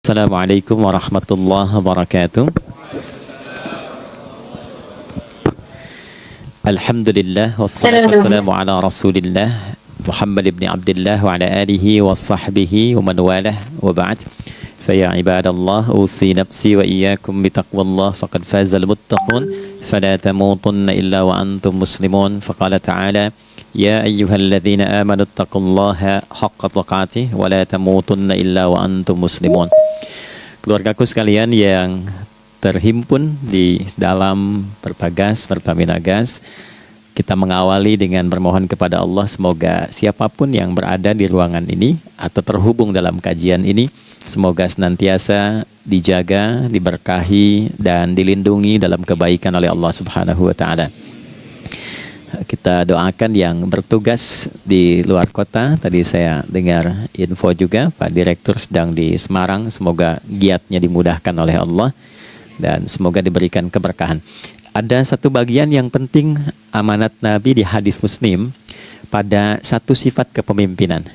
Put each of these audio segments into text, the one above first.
Assalamualaikum warahmatullahi wabarakatuh. Alhamdulillah wassalatu wassalamu ala rasulillah Muhammad ibn Abdullah wa ala alihi wa sahbihi wa man walah wa ba'd. Faya ibadallah usi nafsi wa iyyakum bitaqwallah faqad fazal muttaqun fala tamutunna illa wa antum muslimun. Faqala ta'ala ya ayyuhalladzina amanu taqullaha haqqa tuqatih wa la tamutunna illa wa antum muslimun. Keluargaku sekalian yang terhimpun di dalam Perbagas, Pertamina Gas, kita mengawali dengan bermohon kepada Allah semoga siapapun yang berada di ruangan ini atau terhubung dalam kajian ini, semoga senantiasa dijaga, diberkahi, dan dilindungi dalam kebaikan oleh Allah Subhanahu wa Ta'ala. Kita doakan yang bertugas di luar kota. Tadi saya dengar info juga Pak Direktur sedang di Semarang. Semoga giatnya dimudahkan oleh Allah dan semoga diberikan keberkahan. Ada satu bagian yang penting amanat Nabi di hadis Muslim pada satu sifat kepemimpinan,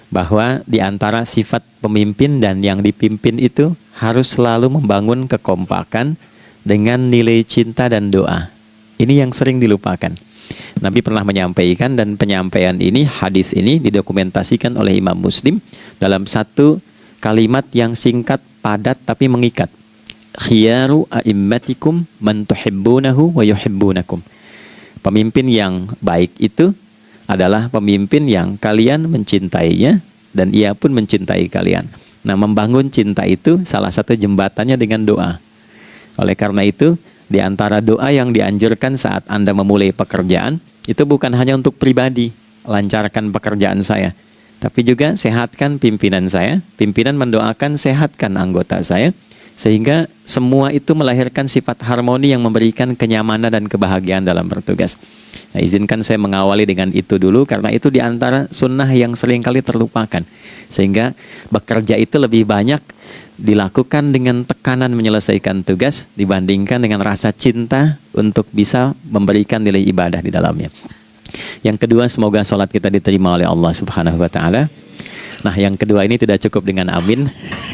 bahwa di antara sifat pemimpin dan yang dipimpin itu harus selalu membangun kekompakan dengan nilai cinta dan doa. Ini yang sering dilupakan. Nabi pernah menyampaikan, dan penyampaian ini, hadis ini didokumentasikan oleh Imam Muslim dalam satu kalimat yang singkat, padat tapi mengikat. Khiyaru a'immatikum man tuhibbunahu wa yuhibbunakum. Pemimpin yang baik itu adalah pemimpin yang kalian mencintainya dan ia pun mencintai kalian. Nah, membangun cinta itu salah satu jembatannya dengan doa. Oleh karena itu, di antara doa yang dianjurkan saat Anda memulai pekerjaan, itu bukan hanya untuk pribadi, lancarkan pekerjaan saya, tapi juga sehatkan pimpinan saya. Pimpinan mendoakan sehatkan anggota saya, sehingga semua itu melahirkan sifat harmoni yang memberikan kenyamanan dan kebahagiaan dalam bertugas. Nah, izinkan saya mengawali dengan itu dulu, karena itu di antara sunnah yang seringkali terlupakan. Sehingga bekerja itu lebih banyak dilakukan dengan tekanan menyelesaikan tugas dibandingkan dengan rasa cinta untuk bisa memberikan nilai ibadah di dalamnya. Yang kedua, semoga sholat kita diterima oleh Allah Subhanahu wa Ta'ala. Nah, yang kedua ini tidak cukup dengan amin.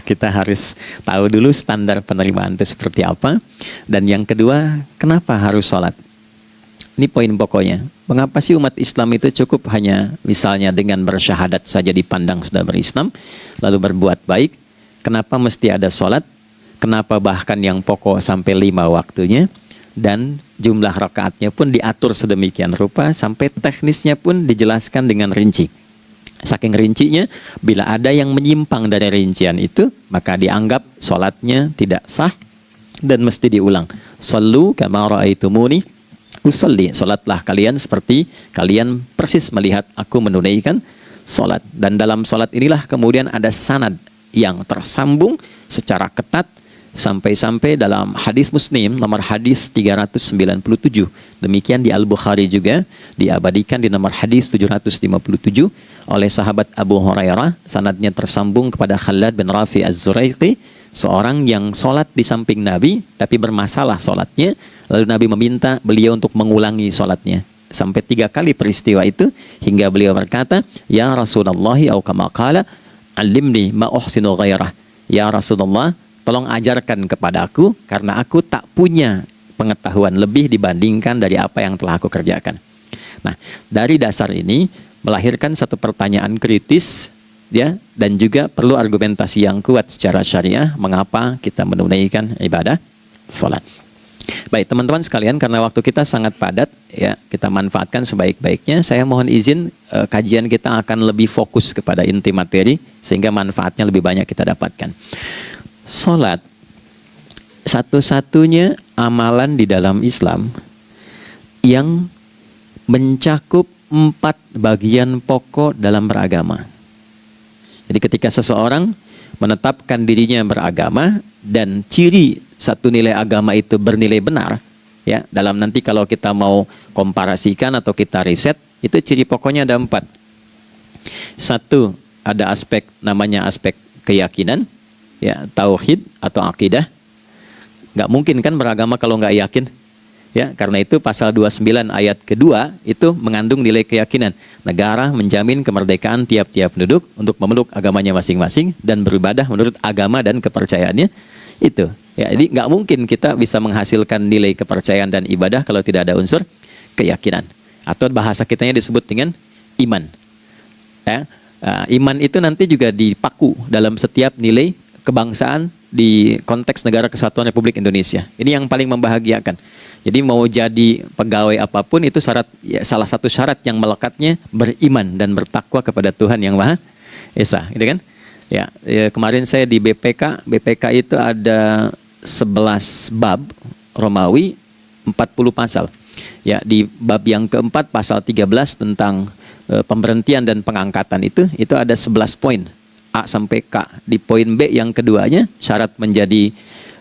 Kita harus tahu dulu standar penerimaan itu seperti apa. Dan yang kedua, kenapa harus sholat? Ini poin pokoknya. Mengapa sih umat Islam itu cukup hanya misalnya dengan bersyahadat saja dipandang sudah berislam, lalu berbuat baik? Kenapa mesti ada sholat? Kenapa bahkan yang pokok sampai 5 waktunya? Dan jumlah rakaatnya pun diatur sedemikian rupa, sampai teknisnya pun dijelaskan dengan rinci. Saking rincinya, bila ada yang menyimpang dari rincian itu, maka dianggap sholatnya tidak sah dan mesti diulang. Shallu kama ra'aitumuni usalli. Sholatlah kalian seperti kalian persis melihat aku menunaikan sholat. Dan dalam sholat inilah kemudian ada sanad yang tersambung secara ketat sampai-sampai dalam hadis Muslim nomor hadis 397. Demikian di Al-Bukhari juga diabadikan di nomor hadis 757 oleh sahabat Abu Hurairah. Sanadnya tersambung kepada Khalad bin Rafi Az-Zuraiqi, seorang yang sholat di samping Nabi tapi bermasalah sholatnya. Lalu Nabi meminta beliau untuk mengulangi sholatnya. Sampai 3 kali peristiwa itu hingga beliau berkata, ya Rasulullah au kama qala alimni ma uhsinu ghairah. Ya Rasulullah, tolong ajarkan kepadaku karena aku tak punya pengetahuan lebih dibandingkan dari apa yang telah aku kerjakan. Nah, dari dasar ini melahirkan satu pertanyaan kritis, ya, dan juga perlu argumentasi yang kuat secara syariah mengapa kita menunaikan ibadah salat. Baik teman-teman sekalian, karena waktu kita sangat padat, ya, kita manfaatkan sebaik-baiknya. Saya mohon izin, kajian kita akan lebih fokus kepada inti materi sehingga manfaatnya lebih banyak kita dapatkan. Salat satu-satunya amalan di dalam Islam yang mencakup 4 bagian pokok dalam beragama. Jadi ketika seseorang menetapkan dirinya beragama dan ciri satu nilai agama itu bernilai benar, ya, dalam nanti kalau kita mau komparasikan atau kita riset, itu ciri pokoknya ada 4. Satu, ada aspek namanya aspek keyakinan, ya, tauhid atau akidah. Nggak mungkin kan beragama kalau nggak yakin, Ya, karena itu pasal 29 ayat kedua itu mengandung nilai keyakinan. Negara menjamin kemerdekaan tiap-tiap penduduk untuk memeluk agamanya masing-masing dan beribadah menurut agama dan kepercayaannya itu. Ya, jadi nggak mungkin kita bisa menghasilkan nilai kepercayaan dan ibadah kalau tidak ada unsur keyakinan. Atau bahasa kitanya disebut dengan iman. Ya, iman itu nanti juga dipaku dalam setiap nilai kebangsaan di konteks negara kesatuan Republik Indonesia. Ini yang paling membahagiakan. Jadi mau jadi pegawai apapun itu syarat, ya, salah satu syarat yang melekatnya beriman dan bertakwa kepada Tuhan yang Maha Esa, gitu kan? Ya, kemarin saya di BPK itu ada 11 bab Romawi, 40 pasal. Ya, di bab yang keempat pasal 13 tentang pemberhentian dan pengangkatan itu ada 11 poin A sampai K. Di poin B yang keduanya syarat menjadi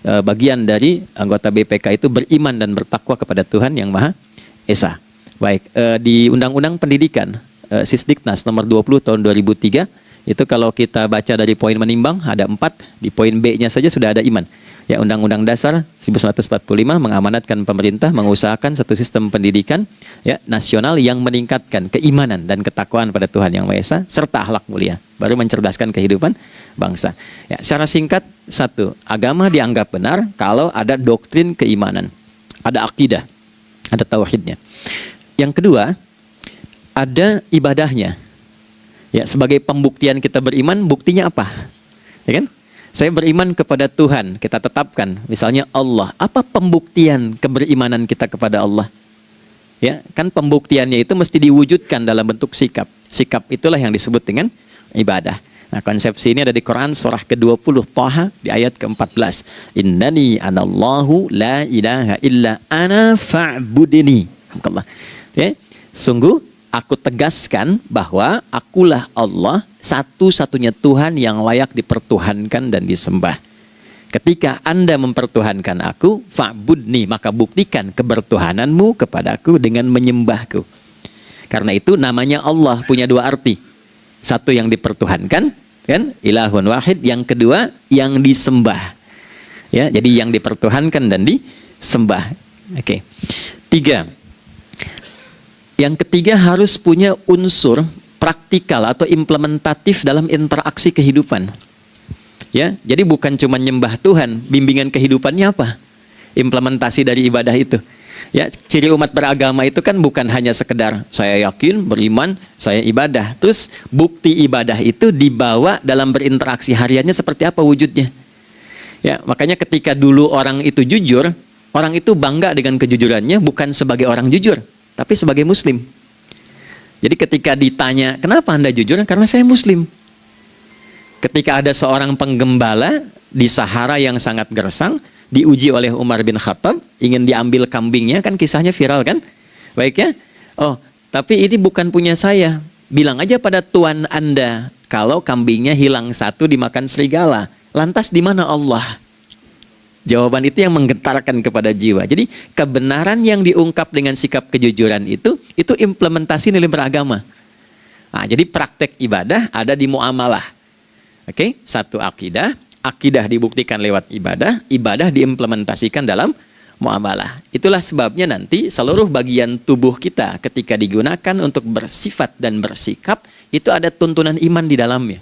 bagian dari anggota BPK itu beriman dan bertakwa kepada Tuhan yang Maha Esa. Baik, di Undang-Undang Pendidikan Sisdiknas nomor 20 tahun 2003 itu kalau kita baca dari poin menimbang ada 4, di poin B-nya saja sudah ada iman. Ya, Undang-Undang Dasar 1945 mengamanatkan pemerintah mengusahakan satu sistem pendidikan ya nasional yang meningkatkan keimanan dan ketakwaan pada Tuhan yang Maha Esa serta akhlak mulia, baru mencerdaskan kehidupan bangsa. Ya, secara singkat, satu, agama dianggap benar kalau ada doktrin keimanan, ada akidah, ada tauhidnya. Yang kedua, ada ibadahnya. Ya, sebagai pembuktian kita beriman, buktinya apa? Ya kan? Saya beriman kepada Tuhan, kita tetapkan, misalnya Allah. Apa pembuktian keberimanan kita kepada Allah? Ya, kan pembuktiannya itu mesti diwujudkan dalam bentuk sikap. Sikap itulah yang disebut dengan ibadah. Nah, konsepsi ini ada di Quran surah ke-20 Thaha di ayat ke-14. Innani anallahu la ilaha illa ana fa'budini. Ya, sungguh aku tegaskan bahwa akulah Allah, satu-satunya Tuhan yang layak dipertuhankan dan disembah. Ketika Anda mempertuhankan aku, fa'budni, maka buktikan kebertuhananmu kepadaku dengan menyembahku. Karena itu namanya Allah punya dua arti. Satu yang dipertuhankan, kan? Ilahun wahid. Yang kedua yang disembah. Ya, jadi yang dipertuhankan dan disembah. Oke. Tiga. Yang ketiga harus punya unsur praktikal atau implementatif dalam interaksi kehidupan. Ya, jadi bukan cuma nyembah Tuhan, bimbingan kehidupannya apa? Implementasi dari ibadah itu. Ya, ciri umat beragama itu kan bukan hanya sekedar saya yakin, beriman, saya ibadah. Terus bukti ibadah itu dibawa dalam berinteraksi hariannya seperti apa wujudnya. Ya, makanya ketika dulu orang itu jujur, orang itu bangga dengan kejujurannya bukan sebagai orang jujur, tapi sebagai muslim. Jadi ketika ditanya, kenapa Anda jujur? Karena saya muslim. Ketika ada seorang penggembala di Sahara yang sangat gersang, diuji oleh Umar bin Khattab, ingin diambil kambingnya, kan kisahnya viral kan? Baik ya? Oh, tapi ini bukan punya saya. Bilang aja pada tuan Anda, kalau kambingnya hilang satu dimakan serigala. Lantas di mana Allah? Jawaban itu yang menggetarkan kepada jiwa. Jadi kebenaran yang diungkap dengan sikap kejujuran itu implementasi nilai beragama. Nah, jadi praktek ibadah ada di muamalah. Oke, satu akidah dibuktikan lewat ibadah, ibadah diimplementasikan dalam muamalah. Itulah sebabnya nanti seluruh bagian tubuh kita ketika digunakan untuk bersifat dan bersikap, itu ada tuntunan iman di dalamnya.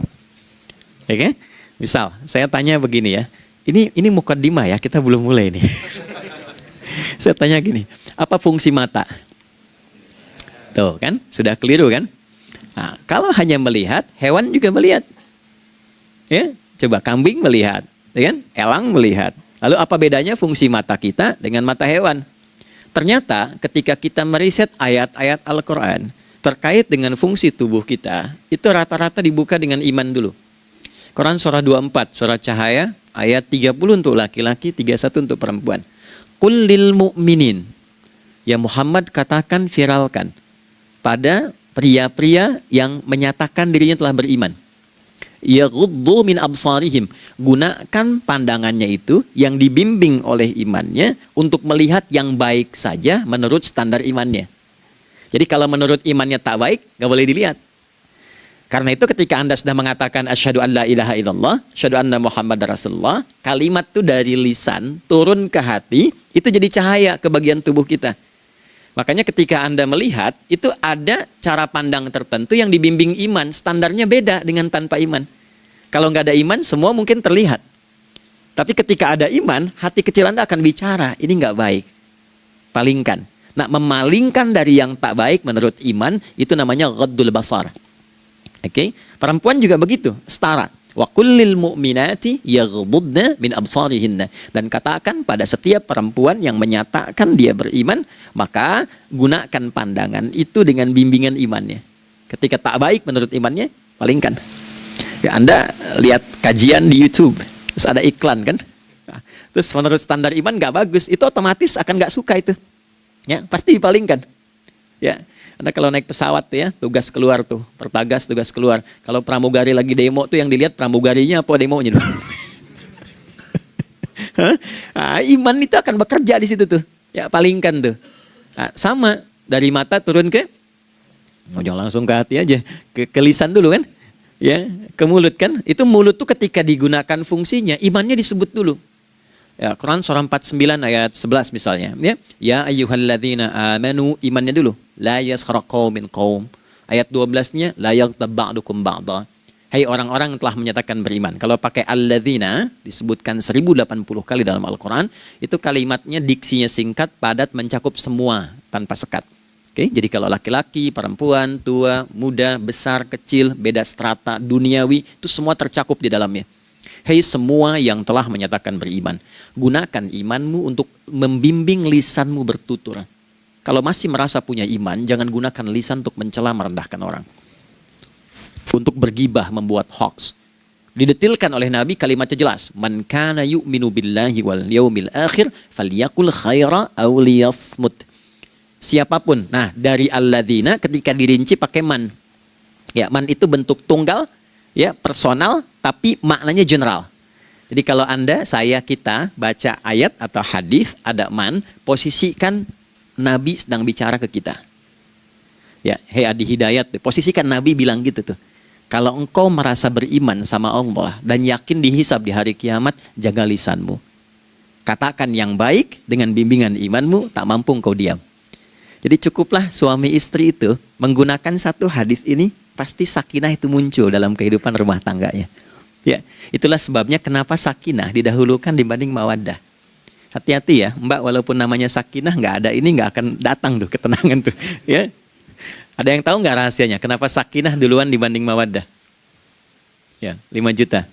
Oke? Misal, saya tanya begini ya, ini mukaddimah ya, kita belum mulai nih. Saya tanya gini, apa fungsi mata? Tuh kan, sudah keliru kan? Nah, kalau hanya melihat, hewan juga melihat. Ya, coba kambing melihat, ya kan? Elang melihat. Lalu apa bedanya fungsi mata kita dengan mata hewan? Ternyata ketika kita meriset ayat-ayat Al-Quran terkait dengan fungsi tubuh kita, itu rata-rata dibuka dengan iman dulu. Quran surah 24, surah Cahaya, ayat 30 untuk laki-laki, 31 untuk perempuan. Qul lil mu'minin. Ya Muhammad, katakan, viralkan pada pria-pria yang menyatakan dirinya telah beriman. Yaghuddu min absarihim, gunakan pandangannya itu yang dibimbing oleh imannya untuk melihat yang baik saja menurut standar imannya. Jadi kalau menurut imannya tak baik, gak boleh dilihat. Karena itu ketika Anda sudah mengatakan asyhadu an la ilaha illallah, asyhadu anna Muhammadar Rasulullah, kalimat itu dari lisan turun ke hati, itu jadi cahaya ke bagian tubuh kita. Makanya ketika Anda melihat, itu ada cara pandang tertentu yang dibimbing iman, standarnya beda dengan tanpa iman. Kalau nggak ada iman, semua mungkin terlihat. Tapi ketika ada iman, hati kecil Anda akan bicara, ini nggak baik. Palingkan. Nah, memalingkan dari yang tak baik menurut iman, itu namanya ghaddul basar. Oke, perempuan juga begitu, setara. Wa kullil mu'minati yaghdudna min absarihinna. Dan katakan pada setiap perempuan yang menyatakan dia beriman, maka gunakan pandangan itu dengan bimbingan imannya. Ketika tak baik menurut imannya, palingkan. Ya, Anda lihat kajian di YouTube, terus ada iklan kan? Nah, terus menurut standar iman nggak bagus, itu otomatis akan nggak suka itu. Ya, pasti dipalingkan. Ya. Anda kalau naik pesawat tuh ya, tugas keluar tuh, pertagas tugas keluar. Kalau pramugari lagi demo tuh yang dilihat pramugarinya apa demonya tuh. Nah, iman itu akan bekerja di situ tuh. Ya, palingkan tuh. Nah, sama dari mata turun ke, jangan langsung ke hati aja, ke lisan dulu kan? Ya, ke mulut kan? Itu mulut tuh ketika digunakan fungsinya, imannya disebut dulu. Ya, Quran surah 49 ayat 11 misalnya, ya. Ya ayyuhalladzina amanu, imannya dulu. La yaskhar qaumin qaum. Ayat 12-nya la yaghtab ba'dukum ba'dha. Hai orang-orang yang telah menyatakan beriman. Kalau pakai alladzina disebutkan 1080 kali dalam Al-Qur'an, itu kalimatnya diksinya singkat, padat, mencakup semua tanpa sekat. Oke, jadi kalau laki-laki, perempuan, tua, muda, besar, kecil, beda strata duniawi, itu semua tercakup di dalamnya. Hei semua yang telah menyatakan beriman, gunakan imanmu untuk membimbing lisanmu bertutur. Kalau masih merasa punya iman, jangan gunakan lisan untuk mencela, merendahkan orang. Untuk bergibah, membuat hoax. Didetilkan oleh Nabi, kalimatnya jelas. Man kana yu'minu billahi wal yaumil akhir, falyakul khaira aw liyasmut. Siapapun. Nah, dari alladzina ketika dirinci pakai man. Ya, man itu bentuk tunggal, ya, personal, tapi maknanya general. Jadi kalau Anda, saya, kita baca ayat atau hadis ada man, posisikan Nabi sedang bicara ke kita. Ya, hei Adi Hidayat, posisikan Nabi bilang gitu tuh. Kalau engkau merasa beriman sama Allah dan yakin dihisab di hari kiamat, jaga lisanmu. Katakan yang baik dengan bimbingan imanmu, tak mampu engkau diam. Jadi cukuplah suami istri itu menggunakan satu hadis ini, pasti sakinah itu muncul dalam kehidupan rumah tangganya. Ya, itulah sebabnya kenapa sakinah didahulukan dibanding mawaddah. Hati-hati ya, Mbak, walaupun namanya sakinah nggak ada ini nggak akan datang tuh ketenangan tuh. Ya, ada yang tahu nggak rahasianya? Kenapa sakinah duluan dibanding mawaddah? Ya, 5 juta.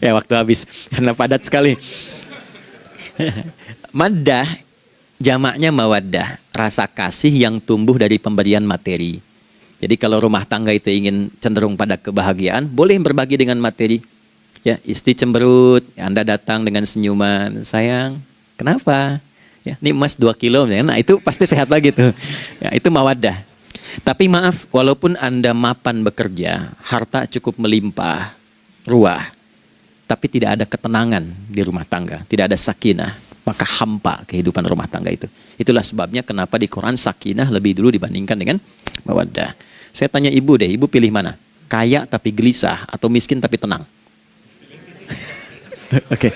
Ya, waktu habis karena padat sekali. Maddah jamaknya mawaddah, rasa kasih yang tumbuh dari pemberian materi. Jadi kalau rumah tangga itu ingin cenderung pada kebahagiaan, boleh berbagi dengan materi. Ya, istri cemberut, ya Anda datang dengan senyuman, sayang, kenapa? Ya, ini emas 2 kilo, nah itu pasti sehat lagi tuh. Ya, itu mawaddah. Tapi maaf, walaupun Anda mapan bekerja, harta cukup melimpah, ruah, tapi tidak ada ketenangan di rumah tangga, tidak ada sakinah, maka hampa kehidupan rumah tangga itu. Itulah sebabnya kenapa di Quran sakinah lebih dulu dibandingkan dengan mawaddah. Saya tanya ibu deh, ibu pilih mana? Kaya tapi gelisah atau miskin tapi tenang? Oke.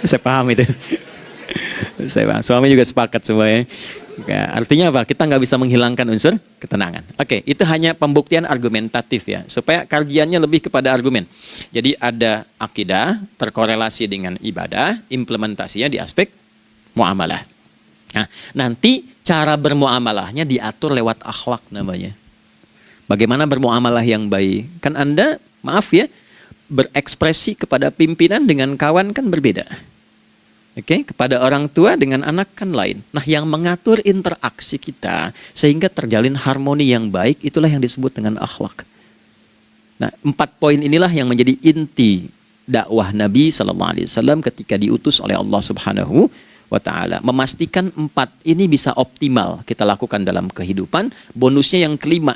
Saya paham itu. Saya paham. Suami juga sepakat semuanya. Ya, artinya apa? Kita nggak bisa menghilangkan unsur ketenangan. Oke, itu hanya pembuktian argumentatif ya, supaya kajiannya lebih kepada argumen. Jadi ada akidah terkorelasi dengan ibadah, implementasinya di aspek muamalah. Nah, nanti cara bermuamalahnya diatur lewat akhlak namanya. Bagaimana bermuamalah yang baik? Kan Anda, maaf ya, berekspresi kepada pimpinan dengan kawan kan berbeda. Oke, kepada orang tua dengan anak kan lain. Nah, yang mengatur interaksi kita sehingga terjalin harmoni yang baik, itulah yang disebut dengan akhlak. Nah, 4 poin inilah yang menjadi inti dakwah Nabi SAW ketika diutus oleh Allah Subhanahu wa Ta'ala. Memastikan 4 ini bisa optimal kita lakukan dalam kehidupan. Bonusnya yang kelima,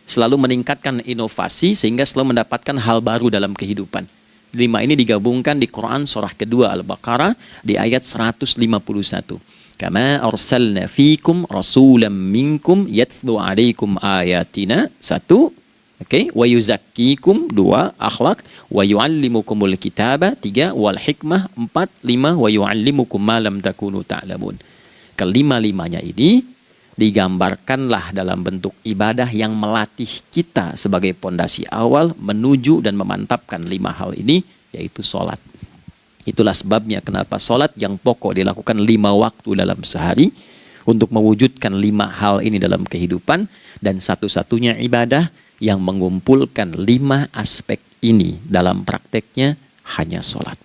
selalu meningkatkan inovasi sehingga selalu mendapatkan hal baru dalam kehidupan. 5 ini digabungkan di Quran surah kedua Al-Baqarah di ayat 151. Kama arsalna fikum rasulam minkum yatslu alaikum ayatina. Satu. Oke, wa yuzakkikum. Dua, akhlak. Wa yuallimukumul kitaba. Tiga, wal hikmah. Empat, lima, wa yuallimukum ma lam takunu ta'lamun. Kelima-limanya ini digambarkanlah dalam bentuk ibadah yang melatih kita sebagai pondasi awal menuju dan memantapkan 5 hal ini, yaitu sholat. Itulah sebabnya kenapa sholat yang pokok dilakukan 5 waktu dalam sehari untuk mewujudkan 5 hal ini dalam kehidupan, dan satu-satunya ibadah yang mengumpulkan 5 aspek ini dalam prakteknya hanya sholat.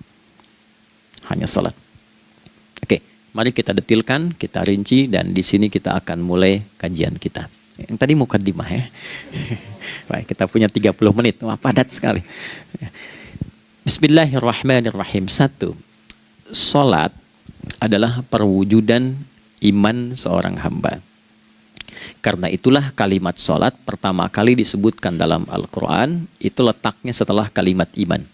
Hanya sholat. Oke, mari kita detilkan, kita rinci, dan di sini kita akan mulai kajian kita. Yang tadi mukaddimah ya. Baik, kita punya 30 menit. Wah, padat sekali. Bismillahirrahmanirrahim. 1. Sholat adalah perwujudan iman seorang hamba. Karena itulah kalimat sholat pertama kali disebutkan dalam Al-Quran, itu letaknya setelah kalimat iman.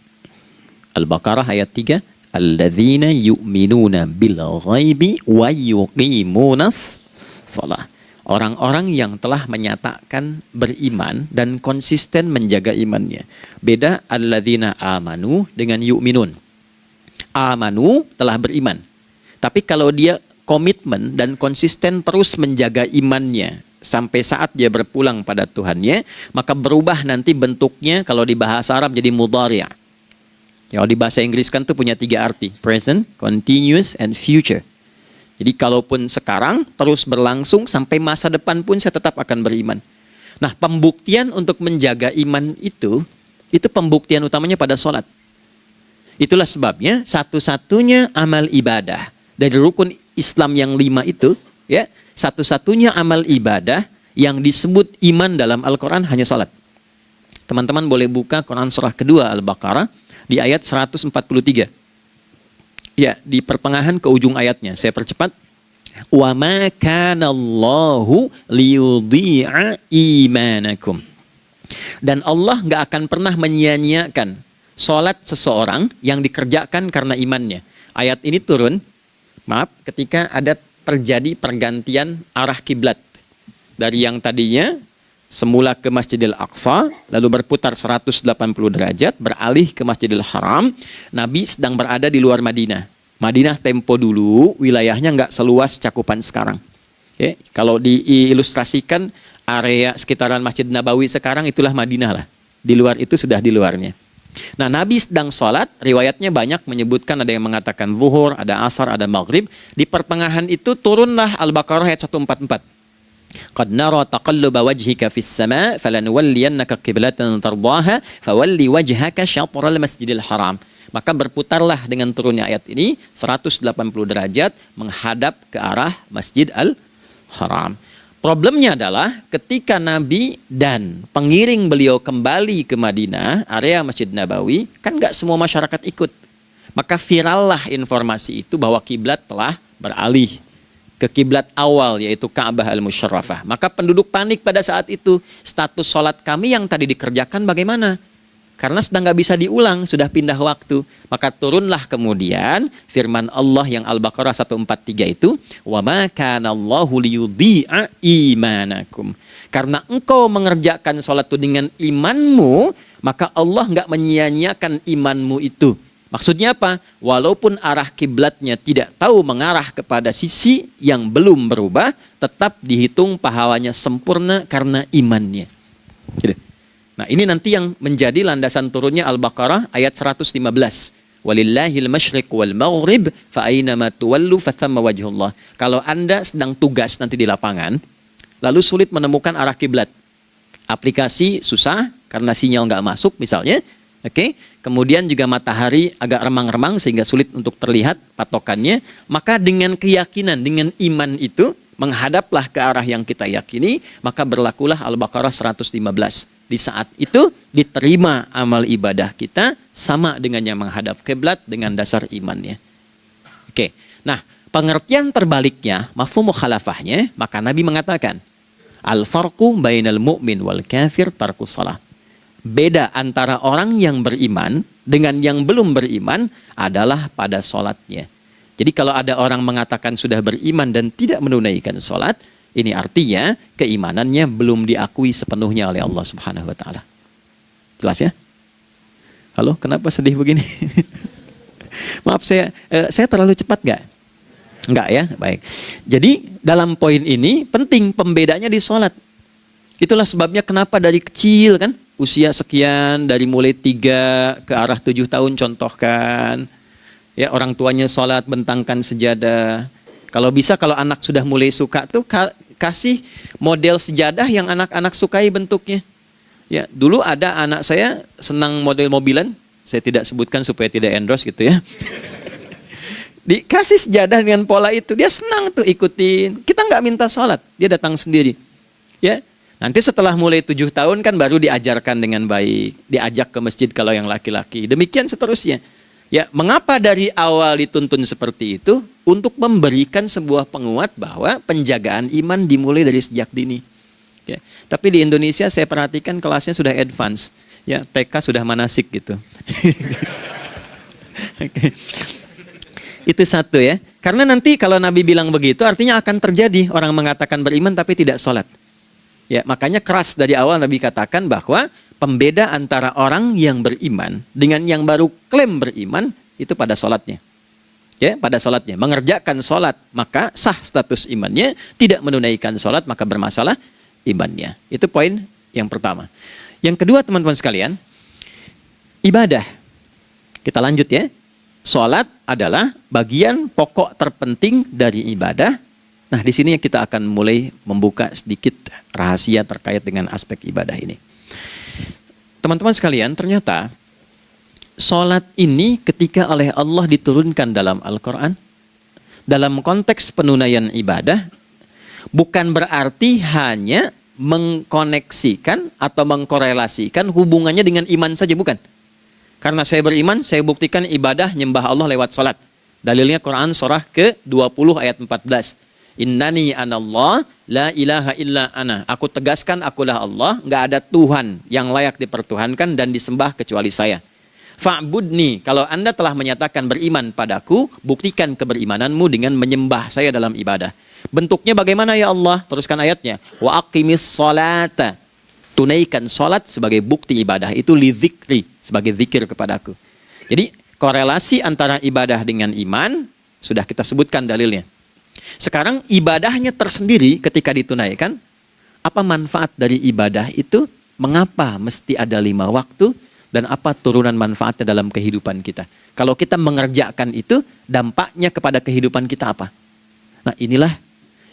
Al-Baqarah ayat 3. Alladzina yu'minuna bil ghaibi wa yuqimunas shalah. Orang-orang yang telah menyatakan beriman dan konsisten menjaga imannya. Beda alladzina amanu dengan yu'minun. Amanu telah beriman. Tapi kalau dia komitmen dan konsisten terus menjaga imannya sampai saat dia berpulang pada Tuhannya, maka berubah nanti bentuknya kalau di bahasa Arab jadi mudhari'. Kalau di bahasa Inggris kan tuh punya 3 arti. Present, continuous, and future. Jadi kalaupun sekarang terus berlangsung sampai masa depan pun saya tetap akan beriman. Nah, pembuktian untuk menjaga iman itu pembuktian utamanya pada sholat. Itulah sebabnya satu-satunya amal ibadah dari rukun Islam yang 5 itu, ya, satu-satunya amal ibadah yang disebut iman dalam Al-Quran hanya sholat. Teman-teman boleh buka Quran surah kedua Al-Baqarah di ayat 143. Ya, di pertengahan ke ujung ayatnya. Saya percepat. Wa ma kana Allahu liyudhi'a imanakum. Dan Allah nggak akan pernah menyia-nyiakan sholat seseorang yang dikerjakan karena imannya. Ayat ini turun, ketika ada terjadi pergantian arah kiblat. Dari yang tadinya semula ke Masjidil Aqsa, lalu berputar 180 derajat, beralih ke Masjidil Haram. Nabi sedang berada di luar Madinah. Madinah tempo dulu, wilayahnya nggak seluas cakupan sekarang. Oke, kalau diilustrasikan, area sekitaran Masjid Nabawi sekarang itulah Madinah lah. Di luar itu sudah di luarnya. Nah, Nabi sedang sholat, riwayatnya banyak menyebutkan, ada yang mengatakan zuhur, ada asar, ada maghrib. Di pertengahan itu turunlah Al-Baqarah ayat 144. Qad nara taqalluba wajhika fis sama' falanuwalliyannaka qiblatan tardaha fawalli wajhaka syatral masjidil haram. Maka berputarlah dengan turunnya ayat ini 180 derajat menghadap ke arah Masjid Al-Haram. Problemnya adalah ketika Nabi dan pengiring beliau kembali ke Madinah, area Masjid Nabawi, kan nggak semua masyarakat ikut. Maka virallah informasi itu bahwa kiblat telah beralih ke kiblat awal, yaitu Ka'bah Al-Musyarrafah. Maka penduduk panik pada saat itu. Status sholat kami yang tadi dikerjakan bagaimana? Karena sedang nggak bisa diulang, sudah pindah waktu. Maka turunlah kemudian firman Allah yang Al-Baqarah 143 itu, wa ma kana Allahu liyudhi'a imanakum. Karena engkau mengerjakan sholat itu dengan imanmu, maka Allah nggak menyia-nyiakan imanmu itu. Maksudnya apa? Walaupun arah kiblatnya tidak tahu mengarah kepada sisi yang belum berubah, tetap dihitung pahalanya sempurna karena imannya. Nah, ini nanti yang menjadi landasan turunnya Al-Baqarah ayat 115. Walillahil masyriq wal maghrib fa aynama tuwallu fathamma wajhullah. Kalau Anda sedang tugas nanti di lapangan, lalu sulit menemukan arah kiblat. Aplikasi susah karena sinyal nggak masuk misalnya. Oke, kemudian juga matahari agak remang-remang sehingga sulit untuk terlihat patokannya. Maka dengan keyakinan, dengan iman itu, menghadaplah ke arah yang kita yakini, maka berlakulah Al-Baqarah 115. Di saat itu diterima amal ibadah kita sama dengan yang menghadap kiblat dengan dasar imannya. Oke, nah pengertian terbaliknya, mafhum mukhalafahnya, maka Nabi mengatakan, al-farqu bainal mu'min wal kafir tarkus shalah. Beda antara orang yang beriman dengan yang belum beriman adalah pada sholatnya. Jadi kalau ada orang mengatakan sudah beriman dan tidak menunaikan sholat, ini artinya keimanannya belum diakui sepenuhnya oleh Allah Subhanahu wa Ta'ala. Jelas ya? Halo, kenapa sedih begini? Maaf, saya terlalu cepat nggak? Enggak ya? Baik. Jadi dalam poin ini penting pembedanya di sholat. Itulah sebabnya kenapa dari kecil kan, usia sekian, dari mulai 3 ke arah 7 tahun contohkan. Ya, orang tuanya sholat bentangkan sejadah. Kalau bisa, kalau anak sudah mulai suka tuh kasih model sejadah yang anak-anak sukai bentuknya. Ya, dulu ada anak saya senang model mobilan. Saya tidak sebutkan supaya tidak endorse gitu ya. Dikasih sejadah dengan pola itu, dia senang tuh ikutin. Kita nggak minta sholat, dia datang sendiri. Ya, nanti setelah mulai 7 tahun kan baru diajarkan dengan baik, diajak ke masjid kalau yang laki-laki. Demikian seterusnya. Ya, mengapa dari awal dituntun seperti itu? Untuk memberikan sebuah penguat bahwa penjagaan iman dimulai dari sejak dini. Ya, tapi di Indonesia saya perhatikan kelasnya sudah advance. Ya, TK sudah manasik gitu. Okay. Itu satu ya. Karena nanti kalau Nabi bilang begitu, artinya akan terjadi orang mengatakan beriman tapi tidak sholat. Ya, makanya keras dari awal Nabi katakan bahwa pembeda antara orang yang beriman dengan yang baru klaim beriman itu pada sholatnya. Ya, pada sholatnya. Mengerjakan sholat maka sah status imannya, tidak menunaikan sholat maka bermasalah imannya. Itu poin yang pertama. Yang kedua teman-teman sekalian, ibadah. Kita lanjut ya. Sholat adalah bagian pokok terpenting dari ibadah. Nah, di sini kita akan mulai membuka sedikit rahasia terkait dengan aspek ibadah ini. Teman-teman sekalian, ternyata sholat ini ketika oleh Allah diturunkan dalam Al-Quran, dalam konteks penunaian ibadah, bukan berarti hanya mengkoneksikan atau mengkorelasikan hubungannya dengan iman saja, bukan. Karena saya beriman, saya buktikan ibadah nyembah Allah lewat sholat. Dalilnya Quran surah ke-20 ayat 14. Innani anallah la ilaha illa ana. Aku tegaskan akulah Allah, nggak ada Tuhan yang layak dipertuhankan dan disembah kecuali saya. Fa'budni, kalau Anda telah menyatakan beriman padaku, buktikan keberimananmu dengan menyembah saya dalam ibadah. Bentuknya bagaimana ya Allah? Teruskan ayatnya. Wa aqimis sholata. Tunaikan sholat sebagai bukti ibadah. Itu li dzikri, sebagai zikir kepadaku. Jadi korelasi antara ibadah dengan iman sudah kita sebutkan dalilnya. Sekarang ibadahnya tersendiri ketika ditunaikan, apa manfaat dari ibadah itu? Mengapa mesti ada 5 waktu? Dan apa turunan manfaatnya dalam kehidupan kita? Kalau kita mengerjakan itu, dampaknya kepada kehidupan kita apa? Nah, inilah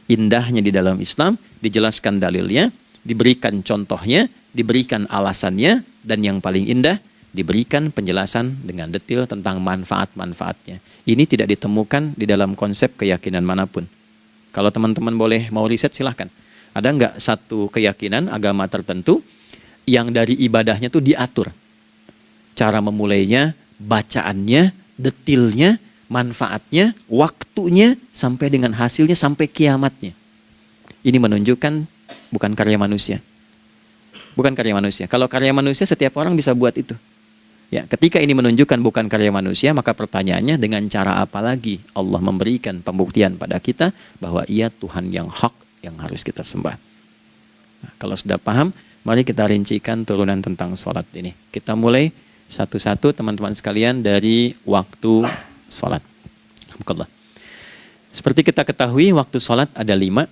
indahnya di dalam Islam, dijelaskan dalilnya, diberikan contohnya, diberikan alasannya, dan yang paling indah, diberikan penjelasan dengan detail tentang manfaat-manfaatnya. Ini tidak ditemukan di dalam konsep keyakinan manapun. Kalau teman-teman boleh mau riset silahkan. Ada nggak satu keyakinan agama tertentu yang dari ibadahnya tuh diatur? Cara memulainya, bacaannya, detailnya, manfaatnya, waktunya, sampai dengan hasilnya, sampai kiamatnya. Ini menunjukkan bukan karya manusia. Bukan karya manusia. Kalau karya manusia setiap orang bisa buat itu. Ya, ketika ini menunjukkan bukan karya manusia, maka pertanyaannya dengan cara apa lagi Allah memberikan pembuktian pada kita bahwa Ia Tuhan yang hak yang harus kita sembah. Nah, kalau sudah paham, mari kita rincikan turunan tentang sholat ini. Kita mulai satu-satu teman-teman sekalian dari waktu sholat. Alhamdulillah. Seperti kita ketahui waktu sholat ada 5.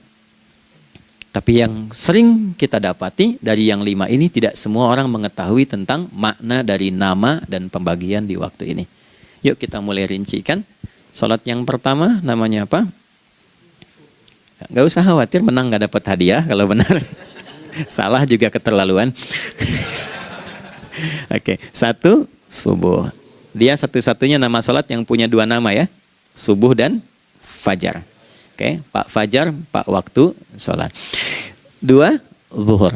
Tapi yang sering kita dapati dari yang 5 ini tidak semua orang mengetahui tentang makna dari nama dan pembagian di waktu ini. Yuk kita mulai rincikan. Sholat yang pertama namanya apa? Gak usah khawatir menang gak dapat hadiah kalau benar. Salah juga keterlaluan. Oke, 1 subuh. Dia satu-satunya nama sholat yang punya 2 nama ya. Subuh dan fajar. Oke, Pak Fajar, Pak waktu sholat. 2, zuhur.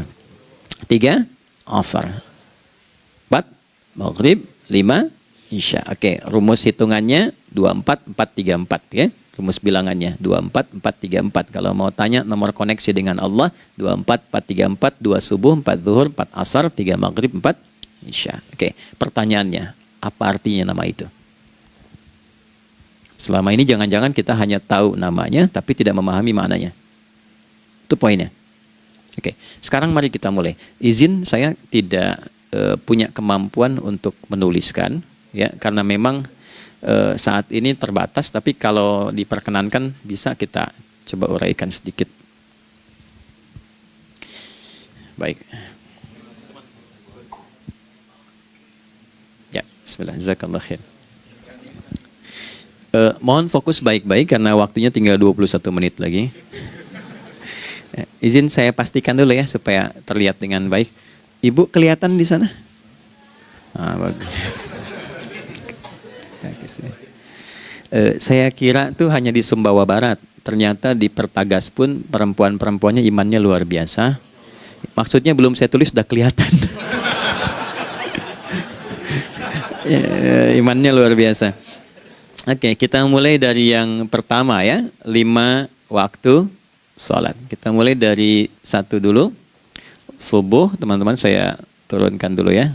3, asar. 4, maghrib. 5, isya. Oke, rumus hitungannya 24, 4, 3, 4. Ya. Rumus bilangannya 24, 4, 3, 4. Kalau mau tanya nomor koneksi dengan Allah, 24, 4, 3, 4. 2 subuh, 4 zuhur, 4 asar, 3 maghrib, 4 isya. Oke, pertanyaannya, apa artinya nama itu? Selama ini jangan-jangan kita hanya tahu namanya tapi tidak memahami maknanya. Itu poinnya. Oke, sekarang mari kita mulai. Izin saya tidak punya kemampuan untuk menuliskan, ya, karena memang saat ini terbatas. Tapi kalau diperkenankan bisa kita coba uraikan sedikit. Baik. Ya, bismillah. Jazakallah khair. Mohon fokus baik-baik karena waktunya tinggal 21 menit lagi. Izin saya pastikan dulu ya supaya terlihat dengan baik. Ibu kelihatan di sana? Bagus. Saya kira tuh hanya di Sumbawa Barat. Ternyata di Pertagas pun perempuan-perempuannya imannya luar biasa. Maksudnya belum saya tulis sudah kelihatan. Imannya luar biasa. Oke, kita mulai dari yang pertama ya. 5 waktu sholat. Kita mulai dari 1 dulu. Subuh, teman-teman saya turunkan dulu ya.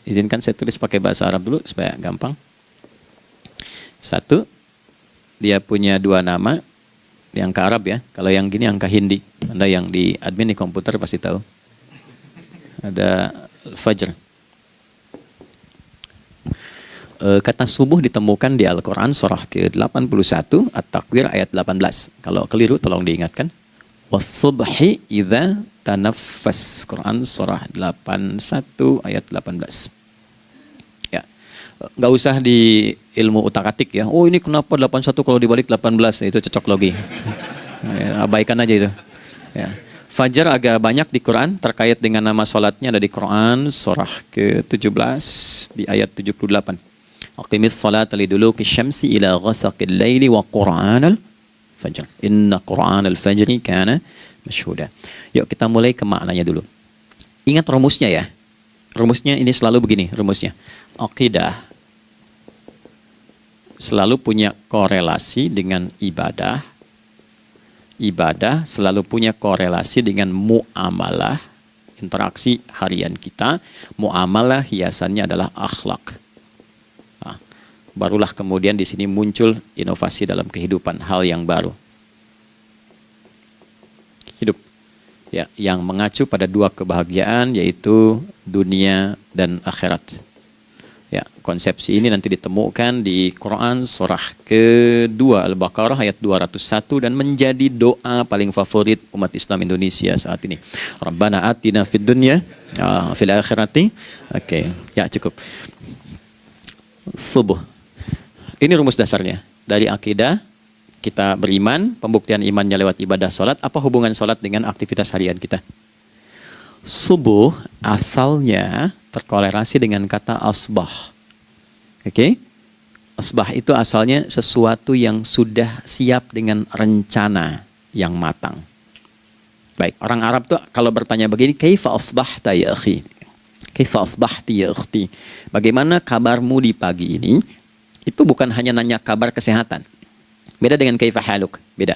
Izinkan saya tulis pakai bahasa Arab dulu supaya gampang. 1, dia punya 2 nama. Ini angka Arab ya. Kalau yang gini angka Hindi. Anda yang di admin di komputer pasti tahu. Ada Fajr. Kata subuh ditemukan di Al-Quran surah ke-81 At-Takwir ayat 18. Kalau keliru tolong diingatkan. Was-subhi idza tanaffas. Quran surah 81 ayat 18. Ya. Nggak usah di ilmu utak-atik ya. Oh ini kenapa 81 kalau dibalik 18? Itu cocok logi. Ya, abaikan aja itu. Ya. Fajar agak banyak di Quran terkait dengan nama sholatnya ada di Quran surah ke-17 di ayat 78. Aqimis salata liduluki syamsi ila ghasaqil laili wa qur'anal fajr. Inna qur'anal fajri kana masyhuda. Yuk kita mulai ke maknanya dulu. Ingat rumusnya ya. Rumusnya ini selalu begini rumusnya. Aqidah selalu punya korelasi dengan ibadah. Ibadah selalu punya korelasi dengan muamalah, interaksi harian kita. Muamalah hiasannya adalah akhlak. Nah, barulah kemudian di sini muncul inovasi dalam kehidupan, hal yang baru. Hidup ya, yang mengacu pada 2 kebahagiaan yaitu dunia dan akhirat. Ya, konsepsi ini nanti ditemukan di Quran surah ke-2 Al-Baqarah ayat 201 dan menjadi doa paling favorit umat Islam Indonesia saat ini. Rabbana atina fid dunya fil akhirati. Oke, ya cukup. Subuh. Ini rumus dasarnya. Dari akidah kita beriman, pembuktian imannya lewat ibadah salat. Apa hubungan salat dengan aktivitas harian kita? Subuh asalnya terkorelasi dengan kata asbah. Oke? Asbah itu asalnya sesuatu yang sudah siap dengan rencana yang matang. Baik, orang Arab tuh kalau bertanya begini, kaifa asbahta ya akhi? Kaifa asbahti ya ukhti? Bagaimana kabarmu di pagi ini? Itu bukan hanya nanya kabar kesehatan. Beda dengan kaifa haluk, beda.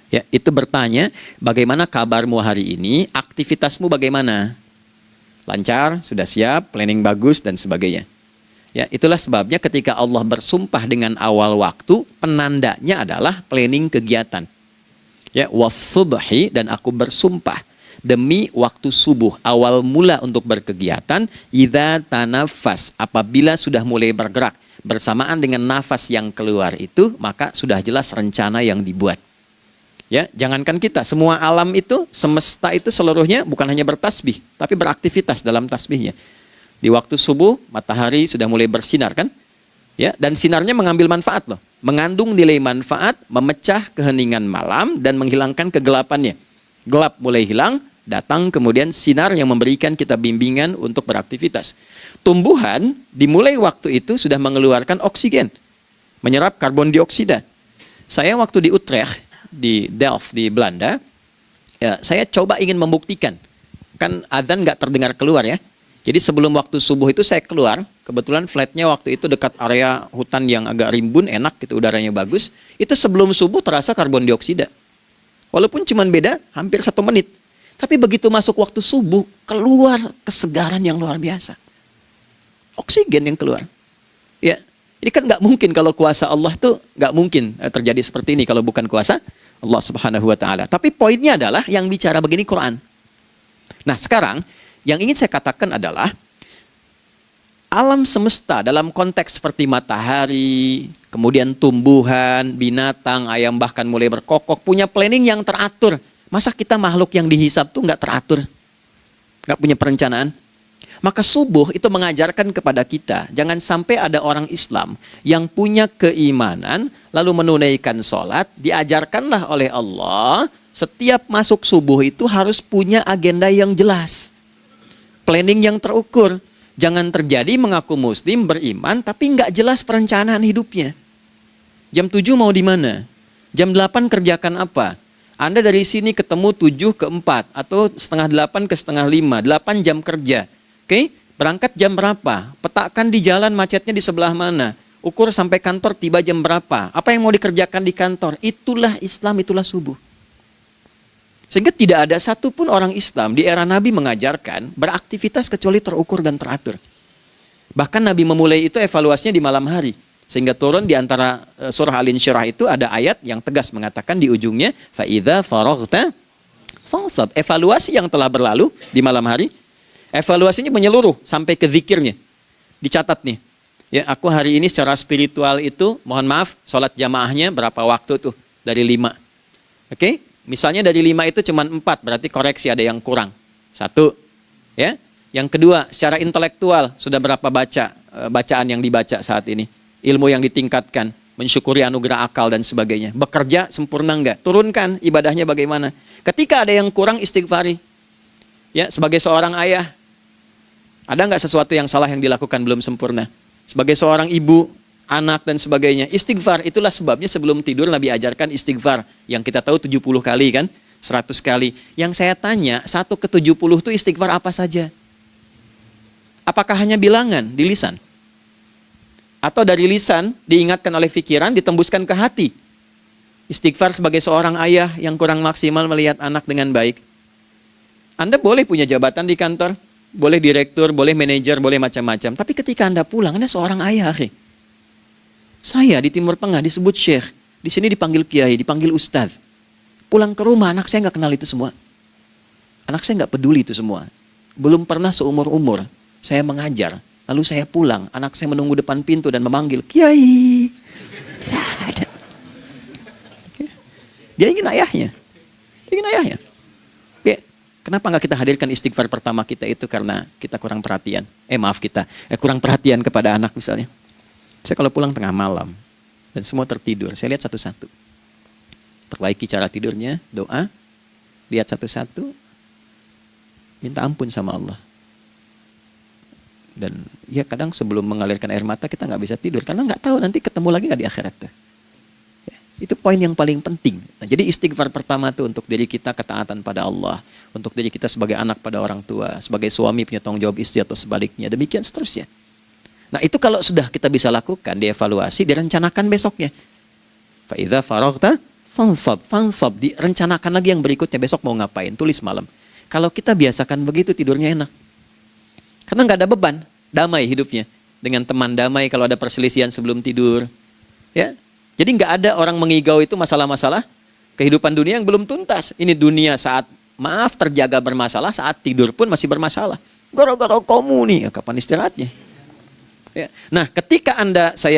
Ya, itu bertanya, bagaimana kabarmu hari ini? Aktivitasmu bagaimana? Lancar, sudah siap, planning bagus dan sebagainya. Ya, itulah sebabnya ketika Allah bersumpah dengan awal waktu, penandanya adalah planning kegiatan. Ya, was-subhi, dan aku bersumpah demi waktu subuh, awal mula untuk berkegiatan, idza tanafas, apabila sudah mulai bergerak bersamaan dengan nafas yang keluar itu, maka sudah jelas rencana yang dibuat. Ya, jangankan kita, semua alam itu, semesta itu seluruhnya bukan hanya bertasbih, tapi beraktivitas dalam tasbihnya. Di waktu subuh, matahari sudah mulai bersinar kan? Ya, dan sinarnya mengambil manfaat loh. Mengandung nilai manfaat, memecah keheningan malam dan menghilangkan kegelapannya. Gelap mulai hilang, datang kemudian sinar yang memberikan kita bimbingan untuk beraktivitas. Tumbuhan dimulai waktu itu sudah mengeluarkan oksigen, menyerap karbon dioksida. Saya waktu di Utrecht, di Delft di Belanda, ya, saya coba ingin membuktikan. Kan adzan nggak terdengar keluar ya. Jadi sebelum waktu subuh itu saya keluar, kebetulan flatnya waktu itu dekat area hutan yang agak rimbun, enak gitu, udaranya bagus. Itu sebelum subuh terasa karbon dioksida. Walaupun cuma beda hampir 1 menit. Tapi begitu masuk waktu subuh, keluar kesegaran yang luar biasa. Oksigen yang keluar. Ya, Ini kan nggak mungkin, kalau kuasa Allah tuh nggak mungkin terjadi seperti ini kalau bukan kuasa Allah Subhanahu wa Ta'ala. Tapi poinnya adalah yang bicara begini Quran. Nah, sekarang yang ingin saya katakan adalah alam semesta dalam konteks seperti matahari, kemudian tumbuhan, binatang, ayam bahkan mulai berkokok, punya planning yang teratur. Masa kita makhluk yang dihisab tuh nggak teratur? Nggak punya perencanaan? Maka subuh itu mengajarkan kepada kita, jangan sampai ada orang Islam yang punya keimanan, lalu menunaikan sholat, diajarkanlah oleh Allah, setiap masuk subuh itu harus punya agenda yang jelas. Planning yang terukur. Jangan terjadi mengaku muslim, beriman, tapi nggak jelas perencanaan hidupnya. Jam 7 mau di mana? Jam 8 kerjakan apa? Anda dari sini ketemu 7 ke 4, atau setengah 8 ke setengah 5, 8 jam kerja. Oke, berangkat jam berapa? Petakan di jalan macetnya di sebelah mana? Ukur sampai kantor tiba jam berapa? Apa yang mau dikerjakan di kantor? Itulah Islam, itulah subuh. Sehingga tidak ada satupun orang Islam di era Nabi mengajarkan beraktivitas kecuali terukur dan teratur. Bahkan Nabi memulai itu evaluasinya di malam hari. Sehingga turun di antara surah Al-Insyirah itu ada ayat yang tegas mengatakan di ujungnya, فَإِذَا فَرَغْتَ فَانْصَبْ. Evaluasi yang telah berlalu di malam hari, evaluasinya menyeluruh sampai ke zikirnya. Dicatat nih. Ya, aku hari ini secara spiritual itu, mohon maaf, sholat jamaahnya berapa waktu tuh? Dari 5. Oke? Misalnya dari 5 itu cuma 4, berarti koreksi ada yang kurang. 1. Ya. Yang kedua, secara intelektual sudah berapa bacaan yang dibaca saat ini? Ilmu yang ditingkatkan, mensyukuri anugerah akal dan sebagainya. Bekerja sempurna enggak? Turunkan ibadahnya bagaimana? Ketika ada yang kurang, istighfari. Ya, sebagai seorang ayah, ada enggak sesuatu yang salah yang dilakukan belum sempurna? Sebagai seorang ibu, anak dan sebagainya, istighfar. Itulah sebabnya sebelum tidur Nabi ajarkan istighfar. Yang kita tahu 70 kali kan, 100 kali. Yang saya tanya, 1 ke 70 itu istighfar apa saja? Apakah hanya bilangan di lisan? Atau dari lisan diingatkan oleh pikiran, ditembuskan ke hati? Istighfar sebagai seorang ayah yang kurang maksimal melihat anak dengan baik. Anda boleh punya jabatan di kantor, boleh direktur, boleh manajer, boleh macam-macam. Tapi ketika Anda pulang, Anda seorang ayah. Saya di Timur Tengah disebut syekh, di sini dipanggil kiai, dipanggil ustadz. Pulang ke rumah, anak saya nggak kenal itu semua. Anak saya nggak peduli itu semua. Belum pernah seumur-umur saya mengajar, lalu saya pulang, anak saya menunggu depan pintu dan memanggil, kiai. Tidak ada. Dia ingin ayahnya. Ingin ayahnya. Oke. Kenapa nggak kita hadirkan istighfar pertama kita itu karena kita kurang perhatian? Kurang perhatian kepada anak misalnya. Saya kalau pulang tengah malam dan semua tertidur, saya lihat satu-satu. Perbaiki cara tidurnya, doa, lihat satu-satu, minta ampun sama Allah. Dan ya kadang sebelum mengalirkan air mata kita nggak bisa tidur karena nggak tahu nanti ketemu lagi nggak di akhirat. Ya, itu poin yang paling penting. Nah, jadi istighfar pertama itu untuk diri kita, ketaatan pada Allah, untuk diri kita sebagai anak pada orang tua, sebagai suami punya tanggung jawab istri atau sebaliknya, demikian seterusnya. Nah, itu kalau sudah kita bisa lakukan, dievaluasi, direncanakan besoknya. Fa'idha faraghta fansab, direncanakan lagi yang berikutnya, besok mau ngapain, tulis malam. Kalau kita biasakan begitu, tidurnya enak. Karena nggak ada beban, damai hidupnya. Dengan teman damai kalau ada perselisihan sebelum tidur. Ya, jadi nggak ada orang mengigau itu masalah-masalah kehidupan dunia yang belum tuntas. Ini dunia saat terjaga bermasalah, saat tidur pun masih bermasalah. Gara-gara kamu nih, kapan istirahatnya? Ya. Nah, ketika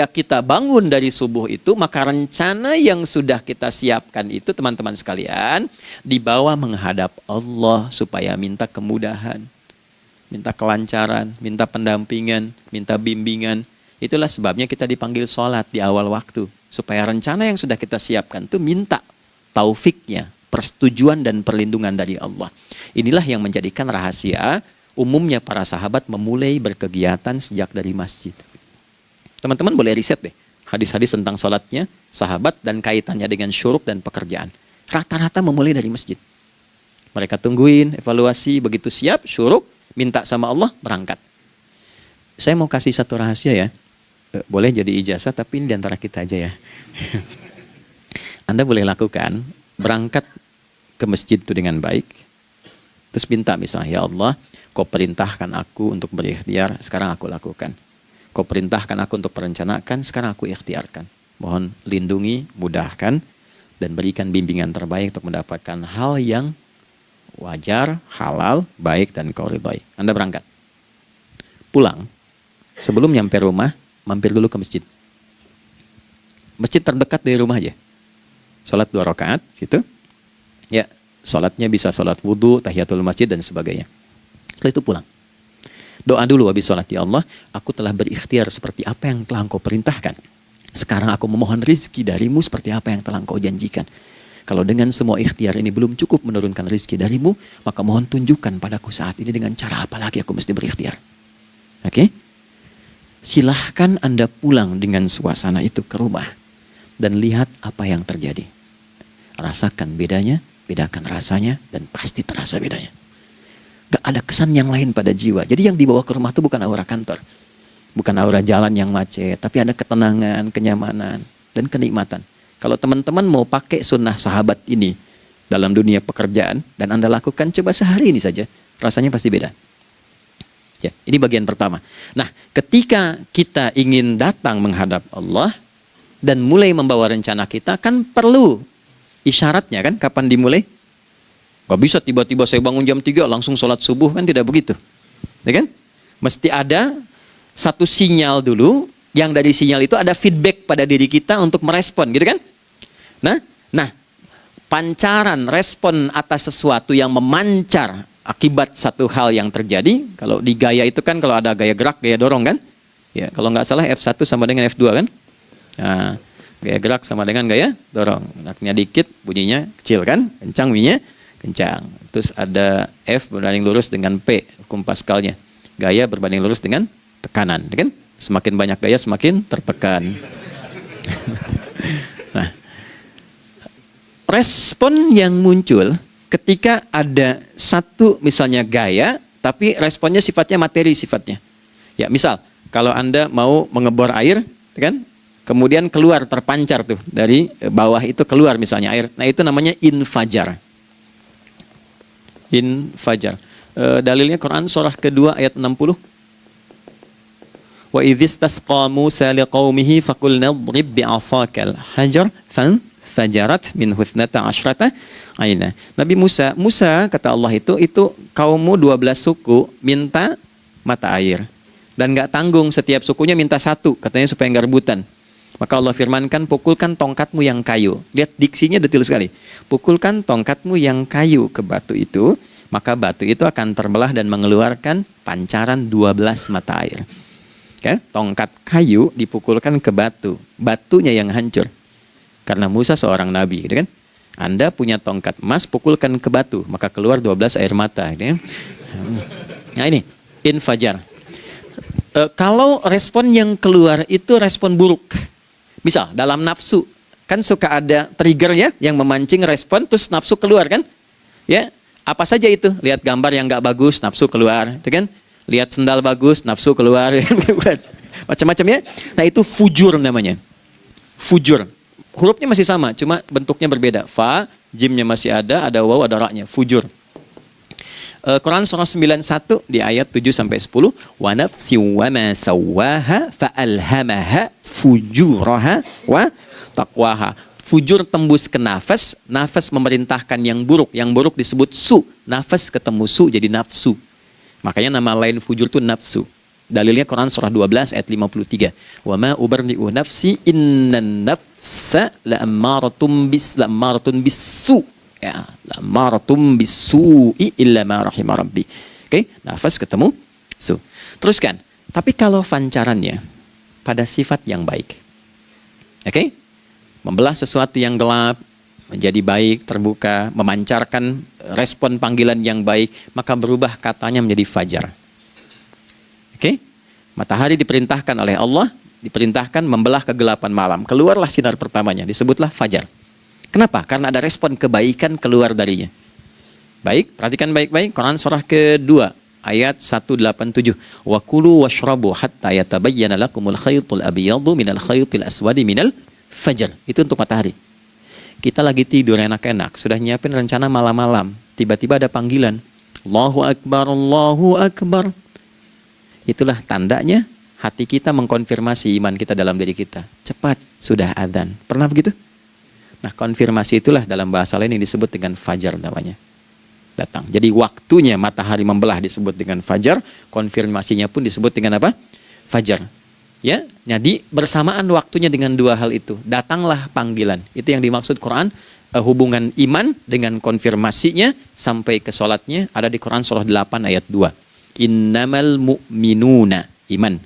kita bangun dari subuh itu, maka rencana yang sudah kita siapkan itu, teman-teman sekalian, dibawa menghadap Allah supaya minta kemudahan, minta kelancaran, minta pendampingan, minta bimbingan. Itulah sebabnya kita dipanggil sholat di awal waktu, supaya rencana yang sudah kita siapkan itu minta taufiknya, persetujuan dan perlindungan dari Allah. Inilah yang menjadikan rahasia umumnya para sahabat memulai berkegiatan sejak dari masjid. Teman-teman boleh riset deh hadis-hadis tentang sholatnya sahabat dan kaitannya dengan syuruk dan pekerjaan. Rata-rata memulai dari masjid. Mereka tungguin, evaluasi, begitu siap, syuruk, minta sama Allah, berangkat. Saya mau kasih satu rahasia ya. Boleh jadi ijazah, tapi ini diantara kita aja ya. Anda boleh lakukan, berangkat ke masjid itu dengan baik. Terus minta misalnya, ya Allah, Kau perintahkan aku untuk berikhtiar, sekarang aku lakukan. Kau perintahkan aku untuk merencanakan, sekarang aku ikhtiarkan. Mohon lindungi, mudahkan, dan berikan bimbingan terbaik untuk mendapatkan hal yang wajar, halal, baik, dan kau ridhai. Anda berangkat. Pulang, sebelum nyampe rumah, mampir dulu ke masjid. Masjid terdekat dari rumah aja. Sholat 2 rakaat, situ. Ya, sholatnya bisa sholat wudhu, tahiyatul masjid, dan sebagainya. Setelah itu pulang. Doa dulu habis sholat. Ya Allah, aku telah berikhtiar seperti apa yang telah Engkau perintahkan. Sekarang aku memohon rizki darimu seperti apa yang telah Engkau janjikan. Kalau dengan semua ikhtiar ini belum cukup menurunkan rizki darimu, maka mohon tunjukkan padaku saat ini dengan cara apa lagi aku mesti berikhtiar. Oke? Silahkan Anda pulang dengan suasana itu ke rumah. Dan lihat apa yang terjadi. Rasakan bedanya, bedakan rasanya, dan pasti terasa bedanya. Gak ada kesan yang lain pada jiwa. Jadi yang dibawa ke rumah itu bukan aura kantor. Bukan aura jalan yang macet, tapi ada ketenangan, kenyamanan, dan kenikmatan. Kalau teman-teman mau pakai sunnah sahabat ini dalam dunia pekerjaan, dan Anda lakukan coba sehari ini saja, rasanya pasti beda. Ya, ini bagian pertama. Nah, ketika kita ingin datang menghadap Allah, dan mulai membawa rencana kita, kan perlu isyaratnya kan, kapan dimulai? Gak bisa tiba-tiba saya bangun jam 3 langsung sholat subuh, kan tidak begitu. Ya kan? Mesti ada satu sinyal dulu, yang dari sinyal itu ada feedback pada diri kita untuk merespon, gitu kan? Nah, pancaran respon atas sesuatu yang memancar akibat satu hal yang terjadi, kalau di gaya itu kan kalau ada gaya gerak, gaya dorong kan? Ya, kalau nggak salah F1 sama dengan F2 kan? Nah, gaya gerak sama dengan gaya dorong. Geraknya dikit, bunyinya kecil kan? Kencang bunyinya, kencang. Terus ada F berbanding lurus dengan P, hukum Pascalnya. Gaya berbanding lurus dengan tekanan, kan? Semakin banyak gaya semakin tertekan. Nah, respon yang muncul ketika ada satu misalnya gaya, tapi responnya sifatnya materi sifatnya. Ya, misal kalau Anda mau mengebor air, kan? Kemudian keluar terpancar tuh dari bawah itu keluar misalnya air. Nah, itu namanya infajar. Infajar. Dalilnya Quran surah kedua ayat 60. Wa idzistasqa Musa liqaumihi faqulna idrib bi'asakal hajar fanfajarat min husnata asyrata aina. Nabi Musa kata Allah itu kaummu 12 suku minta mata air. Dan enggak tanggung, setiap sukunya minta satu, katanya supaya enggak rebutan. Maka Allah firmankan, pukulkan tongkatmu yang kayu. Lihat diksinya detil sekali. Pukulkan tongkatmu yang kayu ke batu itu, maka batu itu akan terbelah dan mengeluarkan pancaran 12 mata air. Okay? Tongkat kayu dipukulkan ke batu, batunya yang hancur. Karena Musa seorang nabi, gitu kan? Anda punya tongkat emas, pukulkan ke batu, maka keluar 12 air mata. Gitu kan? Nah ini, infajar. Kalau respon yang keluar itu respon buruk. Misal, dalam nafsu, kan suka ada trigger ya, yang memancing respon, terus nafsu keluar kan? Ya, apa saja itu? Lihat gambar yang nggak bagus, nafsu keluar, gitu kan? Lihat sendal bagus, nafsu keluar, macam-macam ya. Nah itu fujur namanya. Fujur. Hurufnya masih sama, cuma bentuknya berbeda. Fa, jimnya masih ada waw, ada ra-nya. Fujur. Quran surah 91 di ayat 7-10. Wa nafsi wa ma sawwaha fa'alhamaha fujuraha wa taqwaha. Fujur tembus ke nafas, nafas memerintahkan yang buruk disebut su. Nafas ketemu su jadi nafsu. Makanya nama lain fujur itu nafsu. Dalilnya Quran surah 12 ayat 53. Wa ma ubarri'u nafsi innan nafsa la'ammaratun bisu. Ya, la'ammaratun bisu'i illa ma rahima rabbi. Oke, nafas ketemu su. Teruskan. Tapi kalau pancarannya pada sifat yang baik. Oke? Membelah sesuatu yang gelap menjadi baik, terbuka, memancarkan respon panggilan yang baik, maka berubah katanya menjadi fajar. Oke? Matahari diperintahkan oleh Allah, diperintahkan membelah kegelapan malam. Keluarlah sinar pertamanya, disebutlah fajar. Kenapa? Karena ada respon kebaikan keluar darinya. Baik, perhatikan baik-baik. Quran surah kedua, ayat 187. Wa kulu washrabu hatta yatabayyana lakumul khaytul abyadu minal khaytil aswadi minal fajar. Itu untuk matahari. Kita lagi tidur enak-enak, sudah nyiapin rencana malam-malam. Tiba-tiba ada panggilan. Allahu Akbar, Allahu Akbar. Itulah tandanya hati kita mengkonfirmasi iman kita dalam diri kita. Cepat, sudah adzan. Pernah begitu? Nah, konfirmasi itulah dalam bahasa lain yang disebut dengan fajar namanya. Datang. Jadi waktunya matahari membelah disebut dengan fajar, konfirmasinya pun disebut dengan apa? Fajar. Ya, jadi bersamaan waktunya dengan dua hal itu. Datanglah panggilan. Itu yang dimaksud Quran, hubungan iman dengan konfirmasinya sampai ke sholatnya ada di Quran surah 8 ayat 2. Innamal mu'minuna iman.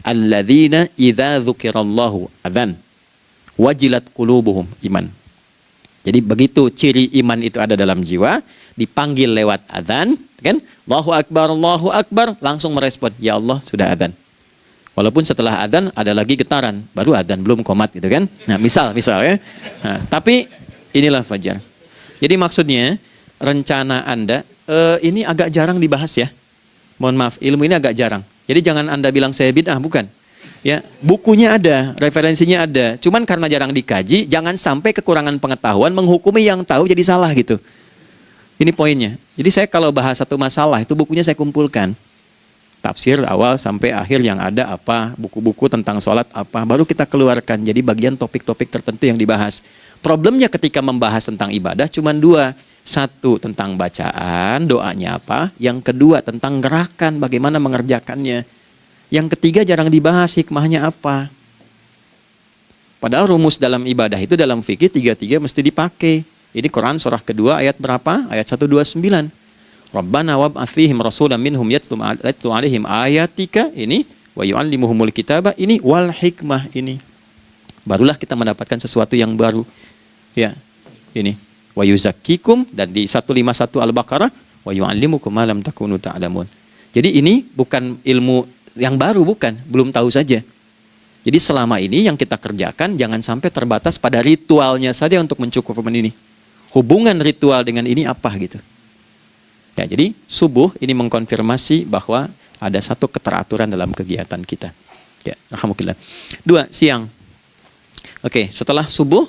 Alladzina idza dzukirallahu adzan. Wajilat qulubuhum iman. Jadi begitu ciri iman itu ada dalam jiwa, dipanggil lewat adzan, kan? Allahu Akbar, langsung merespon, ya Allah sudah adzan. Walaupun setelah adzan ada lagi getaran, baru adzan belum qomat gitu kan. Nah, misal ya. Nah, tapi inilah fajar. Jadi maksudnya rencana Anda ini agak jarang dibahas ya. Mohon maaf, ilmu ini agak jarang. Jadi jangan Anda bilang saya bid'ah, bukan. Ya, bukunya ada, referensinya ada. Cuman karena jarang dikaji, jangan sampai kekurangan pengetahuan menghukumi yang tahu jadi salah gitu. Ini poinnya. Jadi saya kalau bahas satu masalah itu bukunya saya kumpulkan. Tafsir awal sampai akhir yang ada apa, buku-buku tentang sholat apa, baru kita keluarkan. Jadi bagian topik-topik tertentu yang dibahas. Problemnya ketika membahas tentang ibadah cuma dua. Satu tentang bacaan, doanya apa. Yang kedua tentang gerakan, bagaimana mengerjakannya. Yang ketiga jarang dibahas, hikmahnya apa. Padahal rumus dalam ibadah itu dalam fikih tiga-tiga mesti dipakai. Ini Quran surah kedua ayat berapa? Ayat 129. Rabbana wab'ats fihim rasulan minhum yatlu 'alaihim ayatika ini wa yu'allimuhumul kitaba ini wal hikmah ini. Barulah kita mendapatkan sesuatu yang baru. Ya. Ini wa yuzakkikum dan di 151 Al-Baqarah wa yu'allimukum ma lam takunu ta'lamun. Jadi ini bukan ilmu yang baru, bukan, belum tahu saja. Jadi selama ini yang kita kerjakan jangan sampai terbatas pada ritualnya saja untuk mencukupkan ini. Hubungan ritual dengan ini apa gitu. Ya, jadi subuh ini mengkonfirmasi bahwa ada satu keteraturan dalam kegiatan kita. Ya, alhamdulillah. 2, siang. Oke, setelah subuh,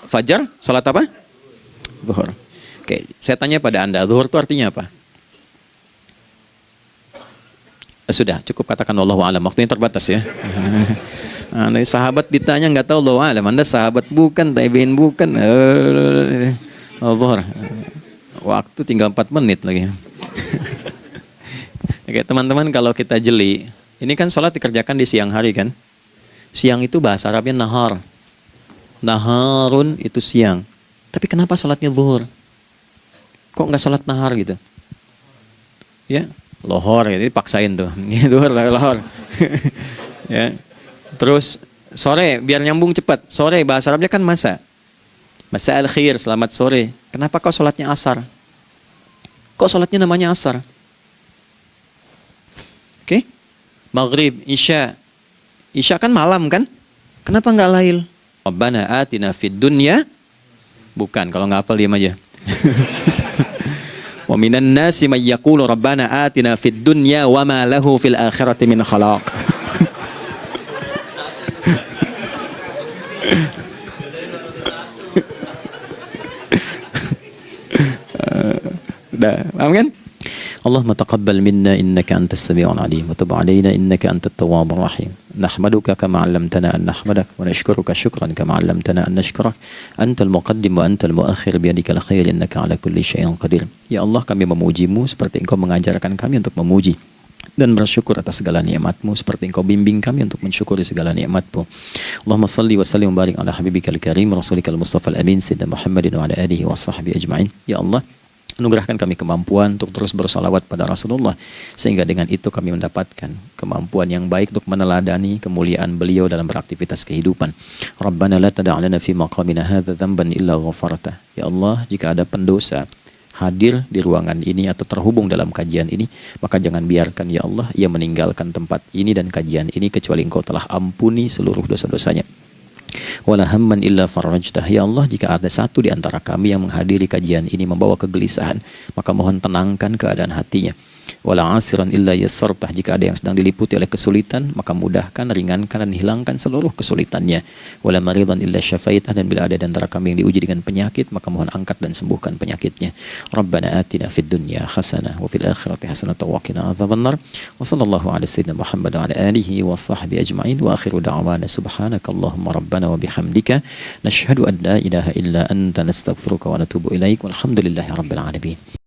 fajar, salat apa? Zuhur. Oke, saya tanya pada Anda, zuhur itu artinya apa? Sudah, cukup katakan wallahu a'lam. Waktunya terbatas ya. Nah, sahabat ditanya nggak tahu wallahu a'lam. Anda sahabat bukan, tabi'in bukan. Zuhur. Waktu tinggal 4 menit lagi. Oke, teman-teman, kalau kita jeli, ini kan sholat dikerjakan di siang hari kan? Siang itu bahasa Arabnya nahar. Naharun itu siang. Tapi kenapa sholatnya zuhur? Kok nggak sholat nahar gitu? Ya, lohor, jadi paksain tuh. Zuhur, lohor. Ya. Terus sore, biar nyambung cepat. Sore bahasa Arabnya kan masa. Masa al-khir, selamat sore. Kenapa kau sholatnya asar? Kok sholatnya namanya asar? Oke? Maghrib, Isya. Isya kan malam kan? Kenapa nggak lail? Rabbana atina fid dunya. Bukan, kalau nggak hafal diam aja. Wa minan nasi may yaqulu rabbana atina fid dunya wa ma lahu fil akhirati min khalaq. Paham kan? Allahumma taqabbal minna innaka antas sami'ul alim wa tub 'alaina innaka antat tawwabur rahim. Nahmaduka kama 'allamtana an nahmadak wa nashkuruka syukran kama 'allamtana an nashkurak. Antal muqaddim wa antal muakhir bi yadikal khair innaka 'ala kulli syai'in qadir. Ya Allah, kami memujimu seperti Engkau mengajarkan kami untuk memuji dan bersyukur atas segala nikmat-Mu seperti Engkau bimbing kami untuk mensyukuri segala nikmat-Mu. Allahumma salli wa sallim wa barik ala habibikal karim rasulikal mustafa al-amin sayyidina Muhammadin wa ala alihi wa sahbihi ajma'in. Ya Allah, anugerahkan kami kemampuan untuk terus bersalawat pada Rasulullah sehingga dengan itu kami mendapatkan kemampuan yang baik untuk meneladani kemuliaan beliau dalam beraktivitas kehidupan. Rabbana la tada' lana fi maqamina hadza dhanban illa ghafarta. Ya Allah, jika ada pendosa hadir di ruangan ini atau terhubung dalam kajian ini, maka jangan biarkan ya Allah ia meninggalkan tempat ini dan kajian ini kecuali Engkau telah ampuni seluruh dosa-dosanya. Wala hamman illa farajtah. Ya Allah, jika ada satu di antara kami yang menghadiri kajian ini membawa kegelisahan, maka mohon tenangkan keadaan hatinya. wala 'asiran illa yassartah. Jika ada yang sedang diliputi oleh kesulitan, maka mudahkan, ringankan dan hilangkan seluruh kesulitannya. Wala maridan illa syafaitah. Dan bila ada di antara kami yang diuji dengan penyakit, maka mohon angkat dan sembuhkan penyakitnya. Rabbana atina fid dunya hasanah wa fil akhirati hasanah wa qina adzabannar. Wa sallallahu ala sayyidina Muhammad wa ala alihi wa sahbihi ajma'in. Wa akhiru da'wana subhanakallahumma rabbana wa bihamdika nashhadu an la ilaha illa anta nastaghfiruka wa natubu ilaik. Walhamdulillahi rabbil alamin.